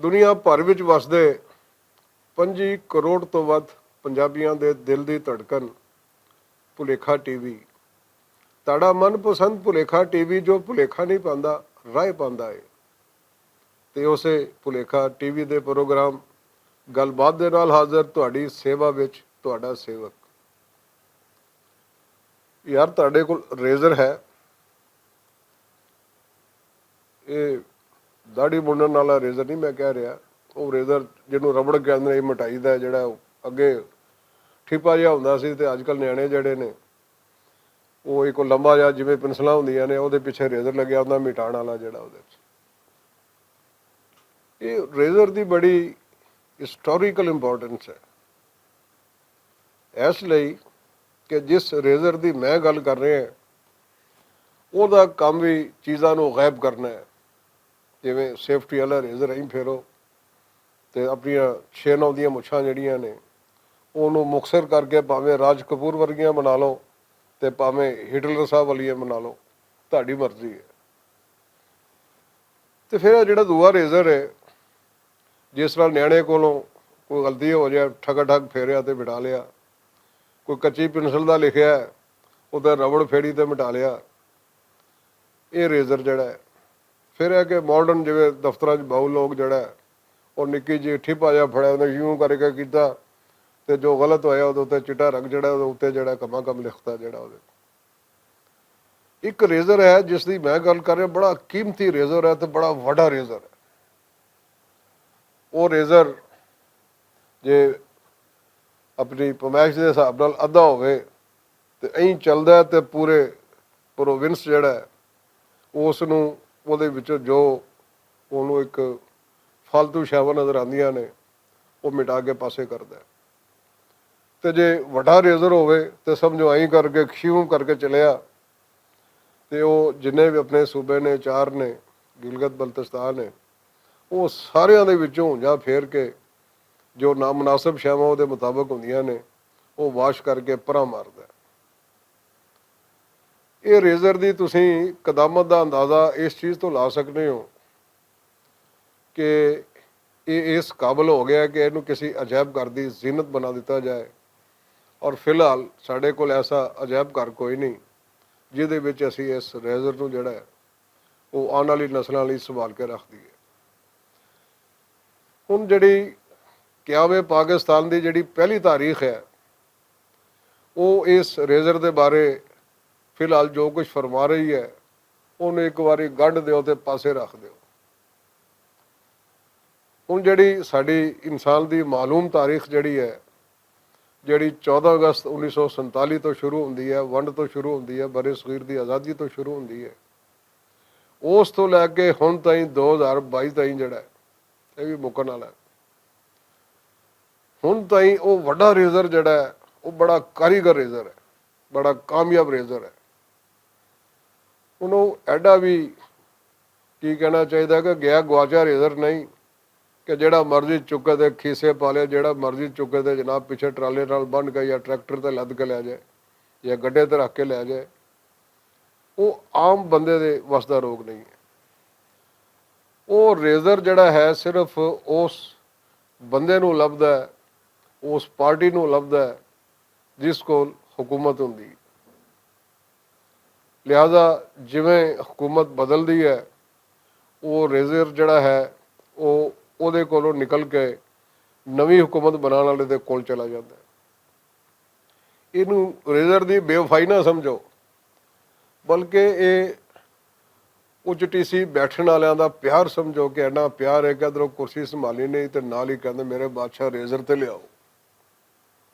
ਦੁਨੀਆ ਭਰ ਵਿੱਚ ਵਸਦੇ 25 ਕਰੋੜ ਤੋਂ ਵੱਧ ਪੰਜਾਬੀਆਂ ਦੇ ਦਿਲ ਦੀ ਧੜਕਣ ਭੁਲੇਖਾ ਟੀਵੀ। ਤੁਹਾਡਾ ਮਨਪਸੰਦ ਭੁਲੇਖਾ ਟੀਵੀ ਜੋ ਭੁਲੇਖਾ ਨਹੀਂ ਪਾਉਂਦਾ, ਰਾਹ ਪਾਉਂਦਾ ਹੈ। ਤੇ ਉਸੇ ਭੁਲੇਖਾ ਟੀਵੀ ਦੇ ਪ੍ਰੋਗਰਾਮ ਗੱਲਬਾਤ ਦੇ ਨਾਲ ਹਾਜ਼ਰ ਤੁਹਾਡੀ ਸੇਵਾ ਵਿੱਚ ਤੁਹਾਡਾ ਸੇਵਕ। ਯਾਰ ਤੁਹਾਡੇ ਕੋਲ ਰੇਜ਼ਰ ਹੈ? ਇਹ ਦਾੜੀ ਮੁੰਡਣ ਵਾਲਾ ਰੇਜ਼ਰ ਨਹੀਂ ਮੈਂ ਕਹਿ ਰਿਹਾ, ਉਹ ਰੇਜ਼ਰ ਜਿਹਨੂੰ ਰਬੜ ਕਹਿੰਦੇ ਨੇ, ਮਿਟਾਈ ਦਾ, ਜਿਹੜਾ ਅੱਗੇ ਠਿੱਪਾ ਜਿਹਾ ਹੁੰਦਾ ਸੀ ਤੇ ਅੱਜ ਕੱਲ੍ਹ ਨਿਆਣੇ ਜਿਹੜੇ ਨੇ ਉਹ ਇੱਕ ਲੰਬਾ ਜਿਹਾ ਜਿਵੇਂ ਪੈਨਸਲਾਂ ਹੁੰਦੀਆਂ ਨੇ ਉਹਦੇ ਪਿੱਛੇ ਰੇਜ਼ਰ ਲੱਗਿਆ ਹੁੰਦਾ ਮਿਟਾਉਣ ਵਾਲਾ ਜਿਹੜਾ ਉਹਦੇ 'ਚ। ਇਹ ਰੇਜ਼ਰ ਦੀ ਬੜੀ ਹਿਸਟੋਰੀਕਲ ਇੰਪੋਰਟੈਂਸ ਹੈ, ਇਸ ਲਈ ਕਿ ਜਿਸ ਰੇਜ਼ਰ ਦੀ ਮੈਂ ਗੱਲ ਕਰ ਰਿਹਾ ਉਹਦਾ ਕੰਮ ਵੀ ਚੀਜ਼ਾਂ ਨੂੰ ਗਾਇਬ ਕਰਨਾ ਹੈ। ਜਿਵੇਂ ਸੇਫਟੀ ਵਾਲਾ ਰੇਜ਼ਰ ਅਸੀਂ ਫੇਰੋ ਤੇ ਆਪਣੀਆਂ 6-9 ਦੀਆਂ ਮੁੱਛਾਂ ਜਿਹੜੀਆਂ ਨੇ ਉਹਨੂੰ ਮੁਕਸਰ ਕਰਕੇ ਭਾਵੇਂ ਰਾਜ ਕਪੂਰ ਵਰਗੀਆਂ ਬਣਾ ਲਓ ਤੇ ਭਾਵੇਂ ਹਿਟਲਰ ਸਾਹਿਬ ਵਾਲੀਆਂ ਬਣਾ ਲਓ, ਤੁਹਾਡੀ ਮਰਜ਼ੀ ਹੈ। ਤੇ ਫਿਰ ਇਹ ਜਿਹੜਾ ਦੂਆ ਰੇਜ਼ਰ ਹੈ, ਜਿਸ ਨਾਲ ਨਿਆਣੇ ਕੋਲੋਂ ਕੋਈ ਗਲਤੀ ਹੋ ਜਾਏ ਠੱਗਾ ਠੱਗ ਫੇਰਿਆ ਤੇ ਮਿਟਾ ਲਿਆ, ਕੋਈ ਕੱਚੀ ਪੈਨਸਲ ਦਾ ਲਿਖਿਆ ਉਹਦਾ ਰਬੜ ਫੇੜੀ ਤੇ ਮਿਟਾ ਲਿਆ, ਇਹ ਰੇਜ਼ਰ ਜਿਹੜਾ ਹੈ। ਫਿਰ ਹੈ ਕਿ ਮਾਡਰਨ ਜਿਵੇਂ ਦਫ਼ਤਰਾਂ 'ਚ ਬਹੁ ਲੋਕ ਜਿਹੜਾ ਉਹ ਨਿੱਕੀ ਜਿਹੀ ਠਿੱਪਾ ਜਿਹਾ ਫੜਿਆ ਉਹਨੇ ਯੂੰ ਕਰਕੇ ਕੀਤਾ ਤੇ ਜੋ ਗਲਤ ਹੋਇਆ ਉਹਦੇ ਉੱਤੇ ਚਿੱਟਾ ਰੰਗ ਜਿਹੜਾ ਉਹਦੇ ਉੱਤੇ ਜਿਹੜਾ ਕਮਾ ਕਮ ਲਿਖਤਾ ਜਿਹੜਾ ਉਹਦੇ। ਇੱਕ ਰੇਜ਼ਰ ਹੈ ਜਿਸ ਦੀ ਮੈਂ ਗੱਲ ਕਰ ਰਿਹਾ, ਬੜਾ ਕੀਮਤੀ ਰੇਜ਼ਰ ਹੈ ਤੇ ਬੜਾ ਵੱਡਾ ਰੇਜ਼ਰ ਹੈ। ਉਹ ਰੇਜ਼ਰ ਜੇ ਆਪਣੀ ਪਮੈਸ਼ ਦੇ ਹਿਸਾਬ ਨਾਲ ਅੱਧਾ ਹੋਵੇ ਤੇ ਐਂ ਚੱਲਦਾ ਤੇ ਪੂਰੇ ਪ੍ਰੋਵਿੰਸ ਜਿਹੜਾ ਉਸ ਨੂੰ ਉਹਦੇ ਵਿੱਚੋਂ ਜੋ ਉਹਨੂੰ ਇੱਕ ਫਾਲਤੂ ਸ਼ੈਵਾਂ ਨਜ਼ਰ ਆਉਂਦੀਆਂ ਨੇ ਉਹ ਮਿਟਾ ਕੇ ਪਾਸੇ ਕਰਦਾ। ਤੇ ਜੇ ਵੱਡਾ ਰੇਜ਼ਰ ਹੋਵੇ ਤੇ ਸਮਝੋ ਐਂ ਕਰਕੇ ਖਿਊਂ ਕਰਕੇ ਚਲਿਆ ਤੇ ਉਹ ਜਿੰਨੇ ਵੀ ਆਪਣੇ ਸੂਬੇ ਨੇ, 4 ਨੇ, ਗਿਲਗਤ ਬਲਤਿਸਤਾਨ ਨੇ, ਉਹ ਸਾਰਿਆਂ ਦੇ ਵਿੱਚੋਂ ਜਾਂ ਫੇਰ ਕੇ ਜੋ ਨਾਮੁਨਾਸਿਬ ਸ਼ੈਵਾਂ ਉਹਦੇ ਮੁਤਾਬਕ ਹੁੰਦੀਆਂ ਨੇ ਉਹ ਵਾਸ਼ ਕਰਕੇ ਪਰਾਂ ਮਾਰਦਾ। ਇਹ ਰੇਜ਼ਰ ਦੀ ਤੁਸੀਂ ਕਦਾਮਤ ਦਾ ਅੰਦਾਜ਼ਾ ਇਸ ਚੀਜ਼ ਤੋਂ ਲਾ ਸਕਦੇ ਹੋ ਕਿ ਇਹ ਇਸ ਕਾਬਲ ਹੋ ਗਿਆ ਕਿ ਇਹਨੂੰ ਕਿਸੇ ਅਜਾਇਬ ਘਰ ਦੀ ਜ਼ੀਨਤ ਬਣਾ ਦਿੱਤਾ ਜਾਏ। ਔਰ ਫਿਲਹਾਲ ਸਾਡੇ ਕੋਲ ਐਸਾ ਅਜਾਇਬ ਘਰ ਕੋਈ ਨਹੀਂ ਜਿਹਦੇ ਵਿੱਚ ਅਸੀਂ ਇਸ ਰੇਜ਼ਰ ਨੂੰ ਜਿਹੜਾ ਉਹ ਆਉਣ ਵਾਲੀ ਨਸਲਾਂ ਲਈ ਸੰਭਾਲ ਕੇ ਰੱਖ ਦਈਏ। ਹੁਣ ਜਿਹੜੀ ਕਿਆਵੇ ਪਾਕਿਸਤਾਨ ਦੀ ਜਿਹੜੀ ਪਹਿਲੀ ਤਾਰੀਖ ਹੈ ਉਹ ਇਸ ਰੇਜ਼ਰ ਦੇ ਬਾਰੇ ਫਿਲਹਾਲ ਜੋ ਕੁਝ ਫਰਮਾ ਰਹੀ ਹੈ ਉਹਨੂੰ ਇੱਕ ਵਾਰੀ ਗੱਢ ਦਿਓ ਤੇ ਪਾਸੇ ਰੱਖ ਦਿਓ। ਹੁਣ ਜਿਹੜੀ ਸਾਡੀ ਇਨਸਾਨ ਦੀ ਮਾਲੂਮ ਤਾਰੀਖ ਜਿਹੜੀ ਹੈ, ਜਿਹੜੀ 14 ਅਗਸਤ 1947 ਤੋਂ ਸ਼ੁਰੂ ਹੁੰਦੀ ਹੈ, ਵੰਡ ਤੋਂ ਸ਼ੁਰੂ ਹੁੰਦੀ ਹੈ, ਬਰੇ ਸਗੀਰ ਦੀ ਆਜ਼ਾਦੀ ਤੋਂ ਸ਼ੁਰੂ ਹੁੰਦੀ ਹੈ, ਉਸ ਤੋਂ ਲੈ ਕੇ ਹੁਣ ਤਾਈਂ 2022 ਤਾਈਂ ਜਿਹੜਾ ਇਹ ਵੀ ਮੁੱਕਣ ਵਾਲਾ। ਹੁਣ ਤਾਈਂ ਉਹ ਵੱਡਾ ਰੇਜ਼ਰ ਜਿਹੜਾ ਉਹ ਬੜਾ ਕਾਰੀਗਰ ਰੇਜ਼ਰ ਹੈ, ਬੜਾ ਕਾਮਯਾਬ ਰੇਜ਼ਰ ਹੈ। ਉਹਨੂੰ ਐਡਾ ਵੀ ਕੀ ਕਹਿਣਾ ਚਾਹੀਦਾ ਕਿ ਗਿਆ ਗਵਾਚਾ ਰੇਜ਼ਰ ਨਹੀਂ ਕਿ ਜਿਹੜਾ ਮਰਜ਼ੀ ਚੁੱਕੇ ਤੇ ਖੀਸੇ ਪਾ ਲਿਆ, ਜਿਹੜਾ ਮਰਜ਼ੀ ਚੁੱਕੇ ਤੇ ਜਨਾਬ ਪਿੱਛੇ ਟਰਾਲੇ ਨਾਲ ਬੰਨ੍ਹ ਕੇ ਜਾਂ ਟਰੈਕਟਰ ਤੇ ਲੱਦ ਕੇ ਲੈ ਜਾਏ ਜਾਂ ਗੱਡੇ ਤੇ ਰੱਖ ਕੇ ਲੈ ਜਾਏ। ਉਹ ਆਮ ਬੰਦੇ ਦੇ ਵੱਸ ਦਾ ਰੋਗ ਨਹੀਂ ਹੈ। ਉਹ ਰੇਜ਼ਰ ਜਿਹੜਾ ਹੈ ਸਿਰਫ ਉਸ ਬੰਦੇ ਨੂੰ ਲੱਭਦਾ ਹੈ, ਉਸ ਪਾਰਟੀ ਨੂੰ ਲੱਭਦਾ ਹੈ ਜਿਸ ਕੋਲ ਹੁਕੂਮਤ ਹੁੰਦੀ। ਲਿਹਾਜ਼ਾ ਜਿਵੇਂ ਹੁਕੂਮਤ ਬਦਲਦੀ ਹੈ ਉਹ ਰੇਜ਼ਰ ਜਿਹੜਾ ਹੈ ਉਹ ਉਹਦੇ ਕੋਲੋਂ ਨਿਕਲ ਕੇ ਨਵੀਂ ਹੁਕੂਮਤ ਬਣਾਉਣ ਵਾਲੇ ਦੇ ਕੋਲ ਚਲਾ ਜਾਂਦਾ। ਇਹਨੂੰ ਰੇਜ਼ਰ ਦੀ ਬੇਵਫਾਈ ਨਾ ਸਮਝੋ, ਬਲਕਿ ਇਹ ਉੱਚ ਟੀਸੀ ਬੈਠਣ ਵਾਲਿਆਂ ਦਾ ਪਿਆਰ ਸਮਝੋ ਕਿ ਇੰਨਾ ਪਿਆਰ ਹੈ ਕਿ ਇੱਧਰੋਂ ਕੁਰਸੀ ਸੰਭਾਲੀ ਨਹੀਂ ਤੇ ਨਾਲ ਹੀ ਕਹਿੰਦੇ ਮੇਰੇ ਬਾਦਸ਼ਾਹ ਰੇਜ਼ਰ ਤੇ ਲਿਆਓ।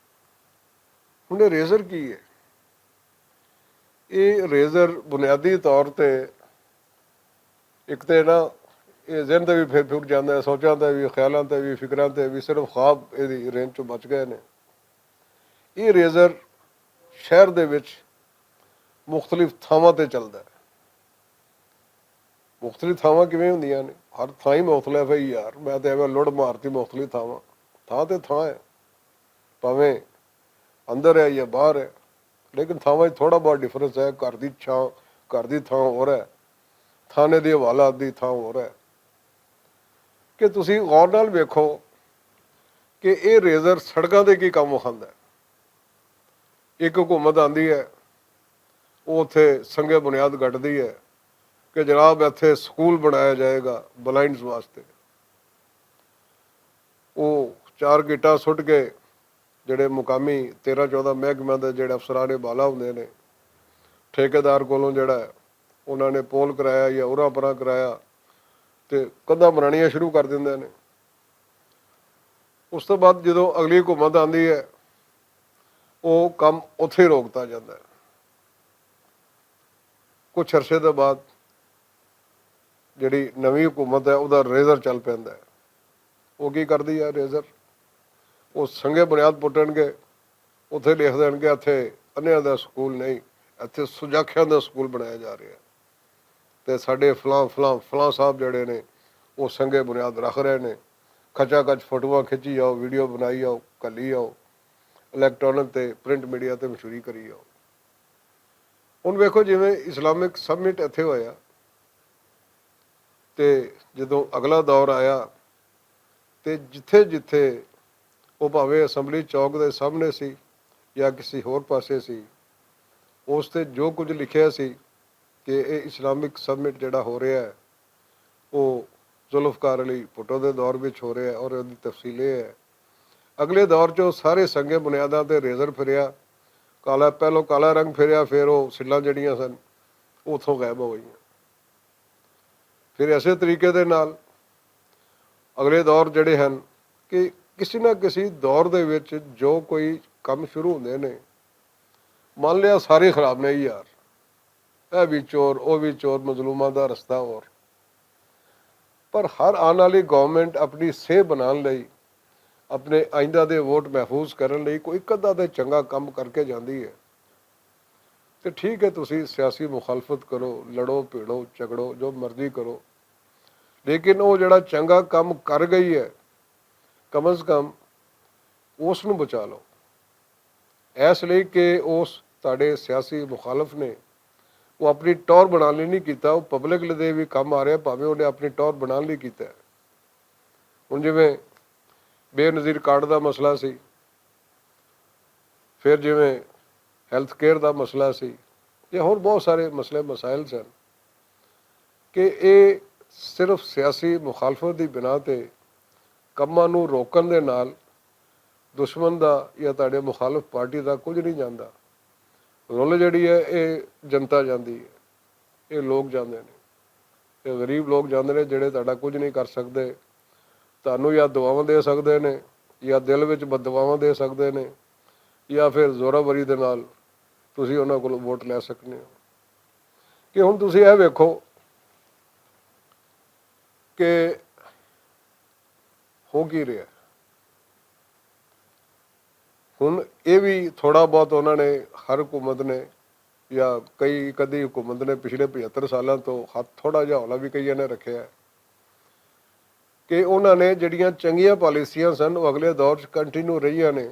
ਹੁਣ ਇਹ ਰੇਜ਼ਰ ਕੀ ਹੈ? ਇਹ ਰੇਜ਼ਰ ਬੁਨਿਆਦੀ ਤੌਰ ਤੇ ਇੱਕ ਤੇ ਨਾ ਇਹ ਜ਼ਿਹਨ ਤੇ ਵੀ ਫਿਰ ਫੁਰ ਜਾਂਦਾ, ਸੋਚਾਂ ਤੇ ਵੀ, ਖਿਆਲਾਂ ਤੇ ਵੀ, ਫਿਕਰਾਂ ਤੇ ਵੀ, ਸਿਰਫ ख्वाब ਇਹਦੀ ਰੇਂਜ ਚੋਂ ਬਚ ਗਏ ਨੇ। ਇਹ ਰੇਜ਼ਰ ਸ਼ਹਿਰ ਦੇ ਵਿੱਚ ਮੁਖਤਲਿਫ ਥਾਵਾਂ ਤੇ ਚੱਲਦਾ ਹੈ। ਮੁਖਤਲਿਫ ਥਾਵਾਂ ਕਿਵੇਂ ਹੁੰਦੀਆਂ ਨੇ? ਹਰ ਥਾਂ ਹੀ ਮੁਖਤਲਿਫ ਹੈ ਯਾਰ, ਮੈਂ ਤਾਂ ਐਵੇਂ ਲੁੜ ਮਾਰਤੀ ਮੁਖਤਲਿਫ ਥਾਵਾਂ। ਥਾਂ ਤੇ ਥਾਂ ਹੈ, ਭਾਵੇਂ ਅੰਦਰ ਹੈ ਜਾਂ ਬਾਹਰ ਹੈ, ਲੇਕਿਨ ਥਾਵਾਂ 'ਚ ਥੋੜ੍ਹਾ ਬਹੁਤ ਡਿਫਰੈਂਸ ਹੈ। ਘਰ ਦੀ ਘਰ ਦੀ ਥਾਂ ਹੋਰ ਹੈ, ਥਾਣੇ ਦੀ ਹਵਾਲਾਤ ਦੀ ਥਾਂ ਹੋਰ ਹੈ। ਕਿ ਤੁਸੀਂ ਗੌਰ ਨਾਲ ਵੇਖੋ ਕਿ ਇਹ ਰੇਜ਼ਰ ਸੜਕਾਂ 'ਤੇ ਕੀ ਕੰਮ ਵਿਖਾਉਂਦਾ ਹੈ। ਇੱਕ ਹਕੂਮਤ ਆਉਂਦੀ ਹੈ, ਉਹ ਉੱਥੇ ਸੰਗੇ ਬੁਨਿਆਦ ਗੱਡਦੀ ਹੈ ਕਿ ਜਨਾਬ ਇੱਥੇ ਸਕੂਲ ਬਣਾਇਆ ਜਾਏਗਾ ਬਲਾਈਂਡਸ ਵਾਸਤੇ। ਉਹ 4 ਗਿੱਟਾਂ ਸੁੱਟ ਕੇ ਜਿਹੜੇ ਮੁਕਾਮੀ 13-14 ਮਹਿਕਮਿਆਂ ਦੇ ਜਿਹੜੇ ਅਫਸਰਾਂ ਨੇ ਬਾਲਾ ਹੁੰਦੇ ਨੇ, ਠੇਕੇਦਾਰ ਕੋਲੋਂ ਜਿਹੜਾ ਉਹਨਾਂ ਨੇ ਪੋਲ ਕਰਾਇਆ ਜਾਂ ਉਰਾ ਪਰਾਂ ਕਰਾਇਆ ਤੇ ਕੰਧਾਂ ਬਣਾਉਣੀਆਂ ਸ਼ੁਰੂ ਕਰ ਦਿੰਦੇ ਨੇ। ਉਸ ਤੋਂ ਬਾਅਦ ਜਦੋਂ ਅਗਲੀ ਹਕੂਮਤ ਆਉਂਦੀ ਹੈ, ਉਹ ਕੰਮ ਉੱਥੇ ਰੋਕਤਾ ਜਾਂਦਾ ਹੈ। ਕੁਛ ਅਰਸੇ ਤੋਂ ਬਾਅਦ ਜਿਹੜੀ ਨਵੀਂ ਹਕੂਮਤ ਹੈ ਉਹਦਾ ਰੇਜ਼ਰ ਚੱਲ ਪੈਂਦਾ ਹੈ। ਉਹ ਕੀ ਕਰਦੀ ਹੈ ਰੇਜ਼ਰ, ਉਹ ਸੰਗੇ ਬੁਨਿਆਦ ਪੁੱਟਣਗੇ, ਉੱਥੇ ਲਿਖ ਦੇਣਗੇ ਇੱਥੇ ਅੰਨ੍ਹਿਆਂ ਦਾ ਸਕੂਲ ਨਹੀਂ, ਇੱਥੇ ਸੁਜਾਖਿਆਂ ਦਾ ਸਕੂਲ ਬਣਾਇਆ ਜਾ ਰਿਹਾ ਤੇ ਸਾਡੇ ਫਲਾਂ ਸਾਹਿਬ ਜਿਹੜੇ ਨੇ ਉਹ ਸੰਗੇ ਬੁਨਿਆਦ ਰੱਖ ਰਹੇ ਨੇ। ਖਚਾ ਖਚ ਫੋਟੋਆਂ ਖਿੱਚੀ ਜਾਓ, ਵੀਡੀਓ ਬਣਾਈ ਜਾਓ, ਘੱਲੀ ਜਾਓ, ਇਲੈਕਟ੍ਰੋਨਿਕ ਤੇ ਪ੍ਰਿੰਟ ਮੀਡੀਆ ਤੇ ਮਸ਼ਹੂਰੀ ਕਰੀ ਜਾਓ। ਹੁਣ ਵੇਖੋ ਜਿਵੇਂ ਇਸਲਾਮਿਕ ਸਮਿਟ ਇੱਥੇ ਹੋਇਆ ਤੇ ਜਦੋਂ ਅਗਲਾ ਦੌਰ ਆਇਆ ਤੇ ਜਿੱਥੇ ਜਿੱਥੇ ਉਹ ਭਾਵੇਂ ਅਸੈਂਬਲੀ ਚੌਕ ਦੇ ਸਾਹਮਣੇ ਸੀ ਜਾਂ ਕਿਸੇ ਹੋਰ ਪਾਸੇ ਸੀ, ਉਸ ਤੇ ਜੋ ਕੁਝ ਲਿਖਿਆ ਸੀ ਕਿ ਇਹ ਇਸਲਾਮਿਕ ਸਮਿਟ ਜਿਹੜਾ ਹੋ ਰਿਹਾ ਹੈ ਉਹ ਜ਼ੁਲਫਕਾਰ ਅਲੀ ਭੁੱਟੋ ਦੇ ਦੌਰ ਵਿੱਚ ਹੋ ਰਿਹਾ ਔਰ ਉਹਦੀ ਤਫਸੀਲ ਇਹ ਹੈ। ਅਗਲੇ ਦੌਰ 'ਚ ਉਹ ਸਾਰੇ ਸੰਗੇ ਬੁਨਿਆਦਾਂ ਤੇ ਰੇਜ਼ਰ ਫਿਰਿਆ, ਪਹਿਲੋਂ ਕਾਲਾ ਰੰਗ ਫਿਰਿਆ, ਫਿਰ ਉਹ ਸਿੱਲਾਂ ਜਿਹੜੀਆਂ ਸਨ ਉਹ ਉੱਥੋਂ ਗਾਇਬ ਹੋ ਗਈਆਂ। ਫਿਰ ਇਸੇ ਤਰੀਕੇ ਦੇ ਨਾਲ ਅਗਲੇ ਦੌਰ ਜਿਹੜੇ ਹਨ ਕਿ ਕਿਸੇ ਨਾ ਕਿਸੇ ਦੌਰ ਦੇ ਵਿੱਚ ਜੋ ਕੋਈ ਕੰਮ ਸ਼ੁਰੂ ਹੁੰਦੇ ਨੇ, ਮੰਨ ਲਿਆ ਸਾਰੇ ਖਰਾਬ ਨੇ ਯਾਰ, ਇਹ ਵੀ ਚੋਰ, ਉਹ ਵੀ ਚੋਰ, ਮਜ਼ਲੂਮਾਂ ਦਾ ਰਸਤਾ ਹੋਰ, ਪਰ ਹਰ ਆਉਣ ਵਾਲੀ ਗੌਰਮੈਂਟ ਆਪਣੀ ਸੇਹ ਬਣਾਉਣ ਲਈ, ਆਪਣੇ ਆਇੰਦਾ ਦੇ ਵੋਟ ਮਹਿਫੂਜ਼ ਕਰਨ ਲਈ ਕੋਈ ਇੱਕ ਅੱਧਾ ਤੇ ਚੰਗਾ ਕੰਮ ਕਰਕੇ ਜਾਂਦੀ ਹੈ। ਤੇ ਠੀਕ ਹੈ, ਤੁਸੀਂ ਸਿਆਸੀ ਮੁਖਾਲਫਤ ਕਰੋ, ਲੜੋ ਭਿੜੋ ਝਗੜੋ, ਜੋ ਮਰਜ਼ੀ ਕਰੋ, ਲੇਕਿਨ ਉਹ ਜਿਹੜਾ ਚੰਗਾ ਕੰਮ ਕਰ ਗਈ ਹੈ ਕਮ ਅਜ਼ ਕਮ ਉਸ ਨੂੰ ਬਚਾ ਲਓ। ਇਸ ਲਈ ਕਿ ਉਸ ਤੁਹਾਡੇ ਸਿਆਸੀ ਮੁਖਾਲਫ ਨੇ ਉਹ ਆਪਣੀ ਟੌਰ ਬਣਾਉਣ ਲਈ ਨਹੀਂ ਕੀਤਾ, ਉਹ ਪਬਲਿਕ ਲਈ ਵੀ ਕੰਮ ਆ ਰਿਹਾ, ਭਾਵੇਂ ਉਹਨੇ ਆਪਣੀ ਟੌਰ ਬਣਾਉਣ ਲਈ ਕੀਤਾ। ਹੁਣ ਜਿਵੇਂ ਬੇਨਜ਼ੀਰ ਕਾਰਡ ਦਾ ਮਸਲਾ ਸੀ, ਫਿਰ ਜਿਵੇਂ ਹੈਲਥ ਕੇਅਰ ਦਾ ਮਸਲਾ ਸੀ, ਜਾਂ ਹੋਰ ਬਹੁਤ ਸਾਰੇ ਮਸਲੇ ਮਸਾਇਲ ਸਨ ਕਿ ਇਹ ਸਿਰਫ ਸਿਆਸੀ ਮੁਖਾਲਫਤ ਦੀ ਬਿਨਾਂ 'ਤੇ ਕੰਮਾਂ ਨੂੰ ਰੋਕਣ ਦੇ ਨਾਲ ਦੁਸ਼ਮਣ ਦਾ ਜਾਂ ਤੁਹਾਡੇ ਮੁਖਾਲਫ ਪਾਰਟੀ ਦਾ ਕੁਝ ਨਹੀਂ ਜਾਂਦਾ। ਰੁੱਲ ਜਿਹੜੀ ਹੈ ਇਹ ਜਨਤਾ ਜਾਂਦੀ ਹੈ, ਇਹ ਲੋਕ ਜਾਂਦੇ ਨੇ, ਇਹ ਗਰੀਬ ਲੋਕ ਜਾਂਦੇ ਨੇ ਜਿਹੜੇ ਤੁਹਾਡਾ ਕੁਝ ਨਹੀਂ ਕਰ ਸਕਦੇ, ਤੁਹਾਨੂੰ ਜਾਂ ਦੁਆਵਾਂ ਦੇ ਸਕਦੇ ਨੇ, ਜਾਂ ਦਿਲ ਵਿੱਚ ਬਦਦੁਆਵਾਂ ਦੇ ਸਕਦੇ ਨੇ, ਜਾਂ ਫਿਰ ਜ਼ੋਰਾਵਰੀ ਦੇ ਨਾਲ ਤੁਸੀਂ ਉਹਨਾਂ ਕੋਲੋਂ ਵੋਟ ਲੈ ਸਕਦੇ ਹੋ। ਕਿ ਹੁਣ ਤੁਸੀਂ ਇਹ ਵੇਖੋ ਕਿ ਹੋ ਕੀ ਰਿਹਾ। ਹੁਣ ਇਹ ਵੀ ਥੋੜ੍ਹਾ ਬਹੁਤ ਉਹਨਾਂ ਨੇ, ਹਰ ਹਕੂਮਤ ਨੇ ਜਾਂ ਕਦੀ ਹਕੂਮਤ ਨੇ ਪਿਛਲੇ 75 ਸਾਲਾਂ ਤੋਂ ਹੱਥ ਥੋੜ੍ਹਾ ਜਿਹਾ ਹੌਲਾ ਵੀ ਕਈਆਂ ਨੇ ਰੱਖਿਆ ਕਿ ਉਹਨਾਂ ਨੇ ਜਿਹੜੀਆਂ ਚੰਗੀਆਂ ਪਾਲਿਸੀਆਂ ਸਨ ਉਹ ਅਗਲੇ ਦੌਰ 'ਚ ਕੰਟੀਨਿਊ ਰਹੀਆਂ ਨੇ,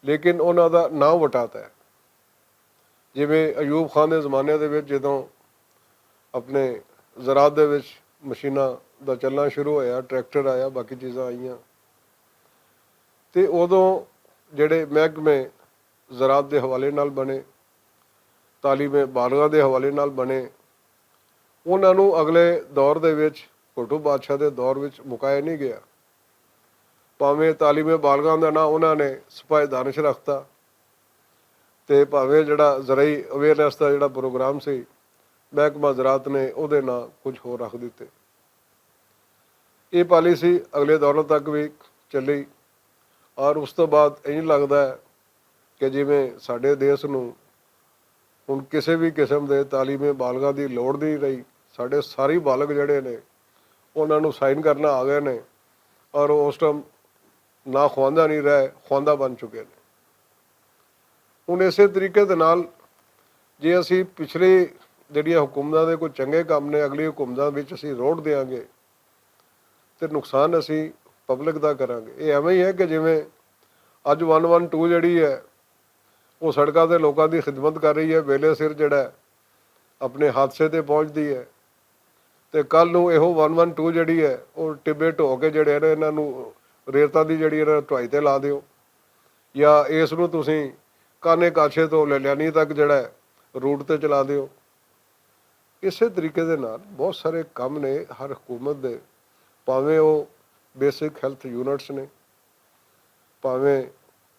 ਲੇਕਿਨ ਉਹਨਾਂ ਦਾ ਨਾਂ ਵਟਾਤਾ ਹੈ। ਜਿਵੇਂ ਅਯੂਬ ਖਾਨ ਦੇ ਜ਼ਮਾਨੇ ਦੇ ਵਿੱਚ ਜਦੋਂ ਆਪਣੇ ਜ਼ਰਾਤ ਦੇ ਵਿੱਚ ਮਸ਼ੀਨਾਂ ਦਾ ਚੱਲਣਾ ਸ਼ੁਰੂ ਹੋਇਆ, ਟਰੈਕਟਰ ਆਇਆ, ਬਾਕੀ ਚੀਜ਼ਾਂ ਆਈਆਂ, ਤੇ ਉਦੋਂ ਜਿਹੜੇ ਮਹਿਕਮੇ ਜ਼ਰਾਤ ਦੇ ਹਵਾਲੇ ਨਾਲ ਬਣੇ, ਤਾਲੀਮੇ ਬਾਲਗਾਂ ਦੇ ਹਵਾਲੇ ਨਾਲ ਬਣੇ, ਉਹਨਾਂ ਨੂੰ ਅਗਲੇ ਦੌਰ ਦੇ ਵਿੱਚ ਭੁੱਟੋ ਬਾਦਸ਼ਾਹ ਦੇ ਦੌਰ ਵਿੱਚ ਮੁਕਾਇਆ ਨਹੀਂ ਗਿਆ। ਭਾਵੇਂ ਤਾਲੀਮੇ ਬਾਲਗਾਂ ਦਾ ਨਾਂ ਉਹਨਾਂ ਨੇ ਸਿਪਾਹੀ ਦਾਨਿਸ਼ ਰੱਖਤਾ, ਤੇ ਭਾਵੇਂ ਜਿਹੜਾ ਜ਼ਰਾਈ ਅਵੇਅਰਨੈਸ ਦਾ ਜਿਹੜਾ ਪ੍ਰੋਗਰਾਮ ਸੀ ਮਹਿਕਮਾ ਜ਼ਰਾਤ ਨੇ ਉਹਦੇ ਨਾਂ ਕੁਝ ਹੋਰ ਰੱਖ ਦਿੱਤੇ। ਇਹ ਪਾਲਿਸੀ ਅਗਲੇ ਦੌਰਾਂ ਤੱਕ ਵੀ ਚੱਲੀ ਔਰ ਉਸ ਤੋਂ ਬਾਅਦ ਇੰਝ ਲੱਗਦਾ ਹੈ ਕਿ ਜਿਵੇਂ ਸਾਡੇ ਦੇਸ਼ ਨੂੰ ਹੁਣ ਕਿਸੇ ਵੀ ਕਿਸਮ ਦੇ ਤਾਲੀਮੇ ਬਾਲਗਾਂ ਦੀ ਲੋੜ ਨਹੀਂ ਰਹੀ। ਸਾਡੇ ਸਾਰੇ ਬਾਲਗ ਜਿਹੜੇ ਨੇ ਉਹਨਾਂ ਨੂੰ ਸਾਈਨ ਕਰਨਾ ਆ ਗਏ ਨੇ ਔਰ ਉਸ ਟਾਈਮ ਨਾ ਖੁਆਂਦਾ ਨਹੀਂ ਰਹੇ, ਖੁਆਂਦਾ ਬਣ ਚੁੱਕੇ ਨੇ। ਹੁਣ ਇਸੇ ਤਰੀਕੇ ਦੇ ਨਾਲ ਜੇ ਅਸੀਂ ਪਿਛਲੇ ਜਿਹੜੀਆਂ ਹੁਕੂਮਤਾਂ ਦੇ ਕੋਈ ਚੰਗੇ ਕੰਮ ਨੇ ਅਗਲੀ ਹੁਕੂਮਤਾਂ ਵਿੱਚ ਅਸੀਂ ਰੋੜ ਦਿਆਂਗੇ ਤੇ ਨੁਕਸਾਨ ਅਸੀਂ ਪਬਲਿਕ ਦਾ ਕਰਾਂਗੇ। ਇਹ ਐਵੇਂ ਹੀ ਹੈ ਕਿ ਜਿਵੇਂ ਅੱਜ 112 ਜਿਹੜੀ ਹੈ ਉਹ ਸੜਕਾਂ 'ਤੇ ਲੋਕਾਂ ਦੀ ਖਿਦਮਤ ਕਰ ਰਹੀ ਹੈ, ਵੇਲੇ ਸਿਰ ਜਿਹੜਾ ਆਪਣੇ ਹਾਦਸੇ 'ਤੇ ਪਹੁੰਚਦੀ ਹੈ, ਤੇ ਕੱਲ ਨੂੰ ਇਹੋ 112 ਜਿਹੜੀ ਹੈ ਉਹ ਟਿੱਬੇ ਢੋ ਕੇ ਜਿਹੜੇ ਨੇ ਇਹਨਾਂ ਨੂੰ ਰੇਤਾਂ ਦੀ ਜਿਹੜੀ ਇਹਨਾਂ ਢੁਆਈ ਤੇ ਲਾ ਦਿਓ, ਜਾਂ ਇਸ ਨੂੰ ਤੁਸੀਂ ਕਾਨੇ ਕਾਛੇ ਤੋਂ ਲਲਿਆਣੀ ਤੱਕ ਜਿਹੜਾ ਰੂਟ ਤੇ ਚਲਾ ਦਿਓ। ਇਸੇ ਤਰੀਕੇ ਦੇ ਨਾਲ ਬਹੁਤ ਸਾਰੇ ਕੰਮ ਨੇ ਹਰ ਹਕੂਮਤ ਦੇ, ਭਾਵੇਂ ਉਹ ਬੇਸਿਕ ਹੈਲਥ ਯੂਨਿਟਸ ਨੇ, ਭਾਵੇਂ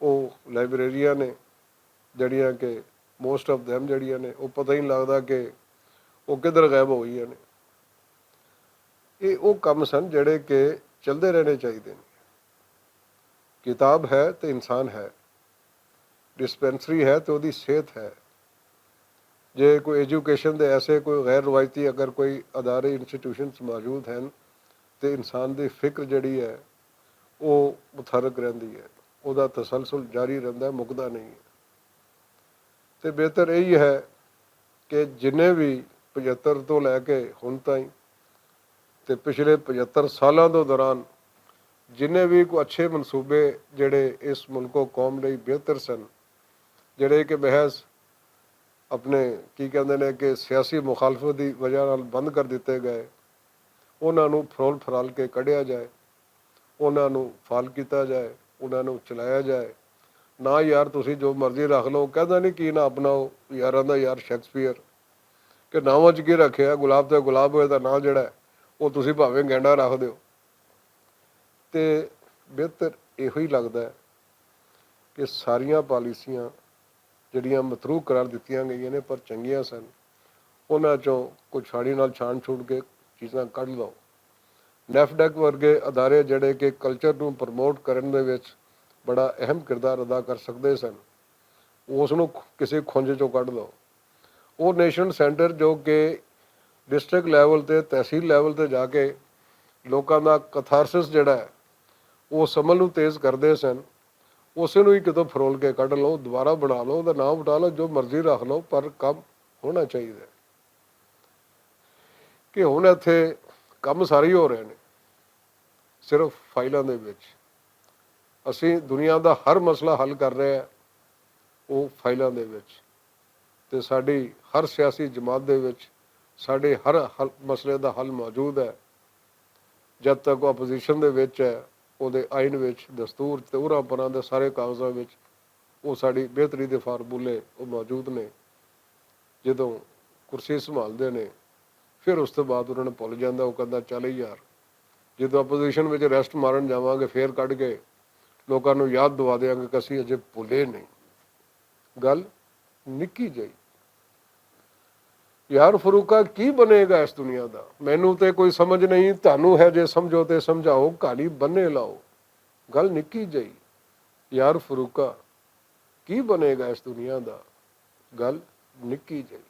ਉਹ ਲਾਇਬ੍ਰੇਰੀਆਂ ਨੇ ਜਿਹੜੀਆਂ ਕਿ ਮੋਸਟ ਆਫ ਦੈਮ ਜਿਹੜੀਆਂ ਨੇ ਉਹ ਪਤਾ ਹੀ ਨਹੀਂ ਲੱਗਦਾ ਕਿ ਉਹ ਕਿੱਧਰ ਗਾਇਬ ਹੋ ਗਈਆਂ ਨੇ। ਇਹ ਉਹ ਕੰਮ ਸਨ ਜਿਹੜੇ ਕਿ ਚੱਲਦੇ ਰਹਿਣੇ ਚਾਹੀਦੇ ਨੇ। ਕਿਤਾਬ ਹੈ ਤੇ ਇਨਸਾਨ ਹੈ, ਡਿਸਪੈਂਸਰੀ ਹੈ ਤੇ ਉਹਦੀ ਸਿਹਤ ਹੈ। ਜੇ ਕੋਈ ਐਜੂਕੇਸ਼ਨ ਦੇ ਐਸੇ ਕੋਈ ਗੈਰ ਰਵਾਇਤੀ ਅਗਰ ਕੋਈ ਅਦਾਰੇ ਇੰਸਟੀਟਿਊਸ਼ਨਸ ਮੌਜੂਦ ਹਨ ਤੇ ਇਨਸਾਨ ਦੀ ਫਿਕਰ ਜਿਹੜੀ ਹੈ ਉਹ ਮੁਤਹਰਕ ਰਹਿੰਦੀ ਹੈ, ਉਹਦਾ ਤਸਲਸਲ ਜਾਰੀ ਰਹਿੰਦਾ, ਮੁੱਕਦਾ ਨਹੀਂ ਹੈ। ਤੇ ਬਿਹਤਰ ਇਹੀ ਹੈ ਕਿ ਜਿੰਨੇ ਵੀ 75 ਤੋਂ ਲੈ ਕੇ ਹੁਣ ਤਾਈਂ ਤੇ ਪਿਛਲੇ 75 ਸਾਲਾਂ ਦੇ ਦੌਰਾਨ ਜਿੰਨੇ ਵੀ ਕੋਈ ਅੱਛੇ ਮਨਸੂਬੇ ਜਿਹੜੇ ਇਸ ਮੁਲਕੋ ਕੌਮ ਲਈ ਬਿਹਤਰ ਸਨ, ਜਿਹੜੇ ਕਿ ਮਹਿਜ਼ ਆਪਣੇ ਕੀ ਕਹਿੰਦੇ ਨੇ ਕਿ ਸਿਆਸੀ ਮੁਖਾਲਫਤ ਦੀ ਵਜ੍ਹਾ ਨਾਲ ਬੰਦ ਕਰ ਦਿੱਤੇ ਗਏ, ਉਹਨਾਂ ਨੂੰ ਫਰੋਲ ਫਰਾਲ ਕੇ ਕੱਢਿਆ ਜਾਏ, ਉਹਨਾਂ ਨੂੰ ਫਾਲ ਕੀਤਾ ਜਾਏ, ਉਹਨਾਂ ਨੂੰ ਚਲਾਇਆ ਜਾਏ। ਨਾ ਯਾਰ ਤੁਸੀਂ ਜੋ ਮਰਜ਼ੀ ਰੱਖ ਲਓ, ਕਹਿੰਦਾ ਨਹੀਂ ਕੀ ਨਾ ਅਪਣਾਓ ਯਾਰਾਂ ਦਾ ਯਾਰ ਸ਼ੇਕਸਪੀਅਰ, ਕਿ ਨਾਵਾਂ 'ਚ ਕੀ ਰੱਖਿਆ, ਗੁਲਾਬ ਤੇ ਗੁਲਾਬ ਹੋਏ ਦਾ ਨਾਂ ਜਿਹੜਾ ਉਹ ਤੁਸੀਂ ਭਾਵੇਂ ਗੈਂਡਾ ਰੱਖ ਦਿਓ। ਤੇ ਬਿਹਤਰ ਇਹੋ ਹੀ ਲੱਗਦਾ ਹੈ ਕਿ ਸਾਰੀਆਂ ਪਾਲਿਸੀਆਂ ਜਿਹੜੀਆਂ ਮਤਰੂਹ ਕਰਾਰ ਦਿੱਤੀਆਂ ਗਈਆਂ ਨੇ ਪਰ ਚੰਗੀਆਂ ਸਨ, ਉਹਨਾਂ 'ਚੋਂ ਕੁਛ ਛਾੜੀ ਨਾਲ ਛਾਣ ਛੁੱਟ ਕੇ ਚੀਜ਼ਾਂ ਕੱਢ ਲਓ। ਨੈਫਡੈਕ ਵਰਗੇ ਅਦਾਰੇ ਜਿਹੜੇ ਕਿ ਕਲਚਰ ਨੂੰ ਪ੍ਰਮੋਟ ਕਰਨ ਦੇ ਵਿੱਚ ਬੜਾ ਅਹਿਮ ਕਿਰਦਾਰ ਅਦਾ ਕਰ ਸਕਦੇ ਸਨ, ਉਸ ਨੂੰ ਕਿਸੇ ਖੁੰਝ 'ਚੋਂ ਕੱਢ ਲਓ। ਉਹ ਨੇਸ਼ਨਲ ਸੈਂਟਰ ਜੋ ਕਿ ਡਿਸਟ੍ਰਿਕਟ ਲੈਵਲ 'ਤੇ ਤਹਿਸੀਲ ਲੈਵਲ 'ਤੇ ਜਾ ਕੇ ਲੋਕਾਂ ਦਾ ਕਥਾਰਸਿਸ ਜਿਹੜਾ ਹੈ ਉਸ ਅਮਲ ਨੂੰ ਤੇਜ਼ ਕਰਦੇ ਸਨ, ਉਸੇ ਨੂੰ ਹੀ ਕਿਤੋਂ ਫਰੋਲ ਕੇ ਕੱਢ ਲਓ, ਦੁਬਾਰਾ ਬਣਾ ਲਓ, ਉਹਦਾ ਨਾਮ ਉਠਾ ਲਓ, ਜੋ ਮਰਜ਼ੀ ਰੱਖ ਲਓ, ਪਰ ਕੰਮ ਹੋਣਾ ਚਾਹੀਦਾ। ਕਿ ਹੁਣ ਇੱਥੇ ਕੰਮ ਸਾਰੇ ਹੀ ਹੋ ਰਹੇ ਨੇ ਸਿਰਫ ਫਾਈਲਾਂ ਦੇ ਵਿੱਚ। ਅਸੀਂ ਦੁਨੀਆ ਦਾ ਹਰ ਮਸਲਾ ਹੱਲ ਕਰ ਰਹੇ ਹਾਂ ਉਹ ਫਾਈਲਾਂ ਦੇ ਵਿੱਚ, ਤੇ ਸਾਡੀ ਹਰ ਸਿਆਸੀ ਜਮਾਤ ਦੇ ਵਿੱਚ ਸਾਡੇ ਹਰ ਮਸਲੇ ਦਾ ਹੱਲ ਮੌਜੂਦ ਹੈ। ਜਦ ਤੱਕ ਉਹ ਆਪੋਜੀਸ਼ਨ ਦੇ ਵਿੱਚ ਹੈ, ਉਹਦੇ ਆਇਨ ਵਿੱਚ, ਦਸਤੂਰ ਤੇ ਉਰਾਂ ਪਰਾਂ ਦੇ ਸਾਰੇ ਕਾਗਜ਼ਾਂ ਵਿੱਚ ਉਹ ਸਾਡੀ ਬਿਹਤਰੀ ਦੇ ਫਾਰਮੂਲੇ ਉਹ ਮੌਜੂਦ ਨੇ। ਜਦੋਂ ਕੁਰਸੀ ਸੰਭਾਲਦੇ ਨੇ ਫਿਰ ਉਸ ਤੋਂ ਬਾਅਦ ਉਹਨਾਂ ਨੂੰ ਭੁੱਲ ਜਾਂਦਾ, ਉਹ ਕਹਿੰਦਾ ਚੱਲ ਯਾਰ ਜਦੋਂ ਆਪੋਜੀਸ਼ਨ ਵਿੱਚ ਰੈਸਟ ਮਾਰਨ ਜਾਵਾਂਗੇ ਫਿਰ ਕੱਢ ਕੇ ਲੋਕਾਂ ਨੂੰ ਯਾਦ ਦਵਾ ਦਿਆਂਗੇ ਕਿ ਅਸੀਂ ਅਜੇ ਭੁੱਲੇ ਨਹੀਂ। ਗੱਲ ਨਿੱਕੀ ਜਿਹੀ। ਯਾਰ ਫਰੂਕਾ ਕੀ ਬਣੇਗਾ ਇਸ ਦੁਨੀਆ ਦਾ, ਮੈਨੂੰ ਤੇ ਕੋਈ ਸਮਝ ਨਹੀਂ, ਤੁਹਾਨੂੰ ਹੈ ਜੇ ਸਮਝੋ ਤੇ ਸਮਝਾਓ, ਕਹਾਣੀ ਬੰਨੇ ਲਾਓ। ਗੱਲ ਨਿੱਕੀ ਜਿਹੀ। ਯਾਰ ਫਰੂਕਾ ਕੀ ਬਣੇਗਾ ਇਸ ਦੁਨੀਆ ਦਾ, ਗੱਲ ਨਿੱਕੀ ਜਿਹੀ।